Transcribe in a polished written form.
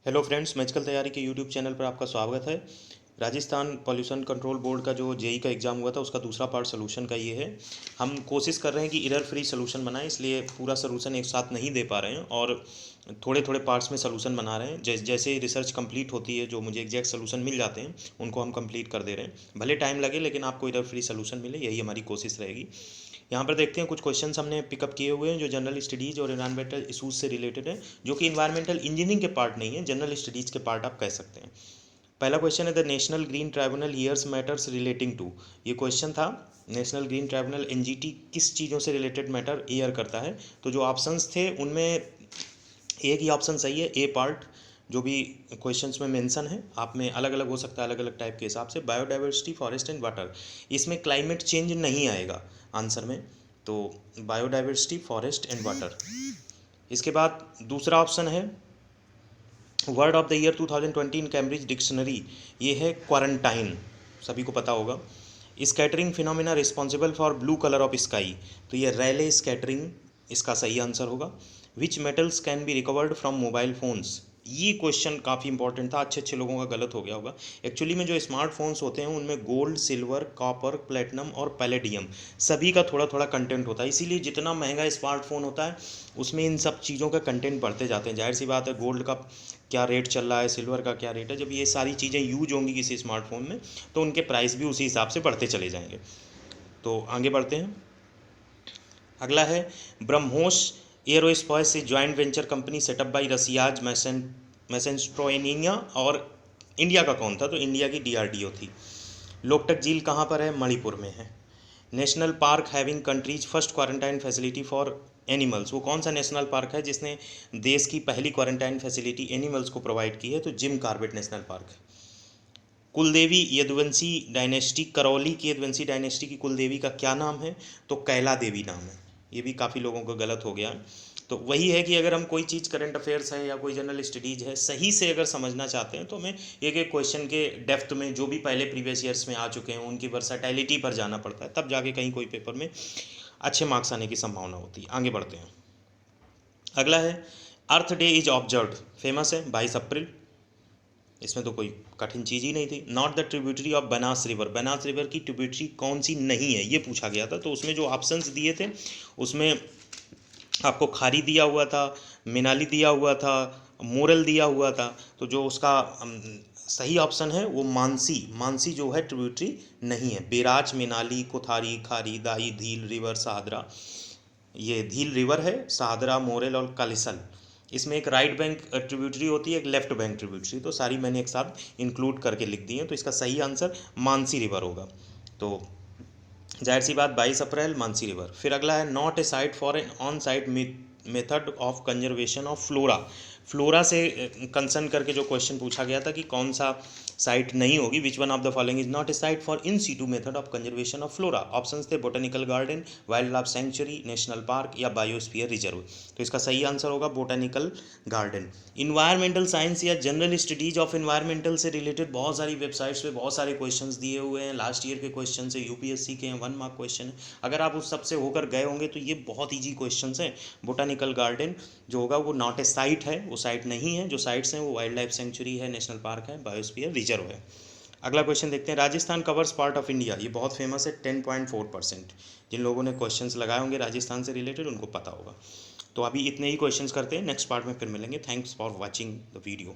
Hello friends, magical तैयारी के YouTube channel पर आपका स्वागत है। राजस्थान पॉल्यूशन कंट्रोल बोर्ड का जो जेई का एग्ज़ाम हुआ था उसका दूसरा पार्ट सोल्यूशन का ये है। हम कोशिश कर रहे हैं कि एरर फ्री सोल्यूशन बनाएं, इसलिए पूरा सोल्यूशन एक साथ नहीं दे पा रहे हैं और थोड़े थोड़े पार्ट्स में सोल्यूशन बना रहे हैं। जैसे रिसर्च कंप्लीट होती है, जो मुझे एग्जैक्ट सोल्यूशन मिल जाते हैं उनको हम कंप्लीट कर दे रहे हैं। भले टाइम लगे लेकिन आपको एरर फ्री सोल्यूशन मिले, यही हमारी कोशिश रहेगी। यहाँ पर देखते हैं कुछ क्वेश्चंस हमने पिकअप किए हुए हैं जो जनरल स्टडीज़ और इन्वायरमेंटल इशूज़ से रिलेटेड है, जो कि इन्वायरमेंटल इंजीनियरिंग के पार्ट नहीं है, जनरल स्टडीज़ के पार्ट आप कह सकते हैं। पहला क्वेश्चन है the national green tribunal hears matters relating to. ये क्वेश्चन था, नेशनल ग्रीन ट्राइब्यूनल एनजीटी किस चीज़ों से रिलेटेड मैटर ईयर करता है। तो जो ऑप्शंस थे उनमें एक ही ऑप्शन सही है, ए पार्ट। जो भी क्वेश्चंस में मेंशन है आप में अलग अलग हो सकता है, अलग अलग टाइप के हिसाब से। बायोडाइवर्सिटी, फॉरेस्ट एंड वाटर, इसमें क्लाइमेट चेंज नहीं आएगा आंसर में। तो बायोडाइवर्सिटी, फॉरेस्ट एंड वाटर। इसके बाद दूसरा ऑप्शन है word of the year 2020 in Cambridge dictionary, ये है क्वारंटाइन, सभी को पता होगा। Scattering phenomena responsible for blue colour of sky, तो ये रैले स्कैटरिंग इसका सही आंसर होगा। Which metals can be recovered from mobile phones, ये क्वेश्चन काफ़ी इंपॉर्टेंट था, अच्छे अच्छे लोगों का गलत हो गया होगा। एक्चुअली में जो स्मार्टफोन्स होते हैं उनमें गोल्ड, सिल्वर, कॉपर, प्लेटिनम और पैलेडियम सभी का थोड़ा थोड़ा कंटेंट होता है, इसीलिए जितना महंगा स्मार्टफोन होता है उसमें इन सब चीज़ों का कंटेंट बढ़ते जाते हैं। जाहिर सी बात है, गोल्ड का क्या रेट चल रहा है, सिल्वर का क्या रेट है, जब ये सारी चीज़ें यूज होंगी किसी स्मार्टफोन में तो उनके प्राइस भी उसी हिसाब से बढ़ते चले जाएंगे। तो आगे बढ़ते हैं। अगला है ब्रह्मोस एरोस्पेस से joint venture company setup by Russia's Mashinostroyeniya, और इंडिया का कौन था, तो इंडिया की डीआरडीओ थी। लोकटक झील कहाँ पर है, मणिपुर में है। National park having countries first quarantine facility for animals, वो कौन सा नेशनल पार्क है जिसने देश की पहली क्वारंटाइन फैसिलिटी एनिमल्स को प्रोवाइड की है, तो जिम कॉर्बेट नेशनल पार्क। कुलदेवी यदुवंशी डायनेस्टी, करौली की यदुवंशी डायनेस्टी की कुलदेवी का क्या नाम है, तो कैला देवी नाम है। ये भी काफ़ी लोगों को गलत हो गया है। तो वही है कि अगर हम कोई चीज़ करंट अफेयर्स है या कोई जनरल स्टडीज़ है सही से अगर समझना चाहते हैं तो हमें एक एक क्वेश्चन के डेप्थ में, जो भी पहले प्रीवियस ईयर्स में आ चुके हैं उनकी वर्साटाइलिटी पर जाना पड़ता है, तब जाके कहीं कोई पेपर में अच्छे मार्क्स आने की संभावना होती है। आगे बढ़ते हैं। अगला है अर्थ डे इज ऑब्जर्व, फेमस है 22 अप्रैल, इसमें तो कोई कठिन चीज़ ही नहीं थी। Not the tributary of Banas river, Banas river की ट्रिब्यूटरी कौन सी नहीं है ये पूछा गया था। तो उसमें जो ऑप्शंस दिए थे उसमें आपको खारी दिया हुआ था, मिनाली दिया हुआ था, मोरल दिया हुआ था। तो जो उसका सही ऑप्शन है वो मानसी, मानसी जो है ट्रिब्यूटरी नहीं है। बेराज, मिनाली, कोथारी, खारी, दाही, धील रिवर, सहादरा, ये धील रिवर है, सहादरा, मोरेल और कालिसल। इसमें एक राइट बैंक ट्रिब्यूटरी होती है, एक लेफ्ट बैंक ट्रिब्यूटरी, तो सारी मैंने एक साथ इंक्लूड करके लिख दी हैं। तो इसका सही आंसर मानसी रिवर होगा। तो जाहिर सी बात 22 अप्रैल, मानसी रिवर। फिर अगला है not a site for an on site method of conservation of flora, flora से कंसर्न करके जो क्वेश्चन पूछा गया था कि कौन सा साइट नहीं होगी, which one of the following is not a site for in situ method of conservation of flora. Options थे botanical garden, wild life sanctuary, national park या बायोस्फीयर रिजर्व। तो इसका सही आंसर होगा बोटेनिकल गार्डन। इन्वायरमेंटल साइंस या general studies of environmental से related बहुत सारी वेबसाइट्स पे बहुत सारे क्वेश्चंस दिए हुए हैं, लास्ट ईयर के क्वेश्चन है, यूपीएससी के हैं, 1 मार्क क्वेश्चन है। अगर आप उस सबसे होकर गए होंगे तो ये बहुत ईजी क्वेश्चंस हैं। बोटानिकल गार्डन जो होगा वो नॉट ए साइट है, वो साइट नहीं है। जो साइट्स हैं वो वाइल्ड लाइफ सेंचुरी है, नेशनल पार्क है, बायोस्फीयर रिजर्व है। अगला क्वेश्चन देखते हैं। Rajasthan covers part of India, ये बहुत फेमस है, 10.4%। जिन लोगों ने क्वेश्चंस लगाए होंगे राजस्थान से रिलेटेड उनको पता होगा। तो अभी इतने ही क्वेश्चंस करते हैं, नेक्स्ट पार्ट में फिर मिलेंगे। Thanks for watching the video.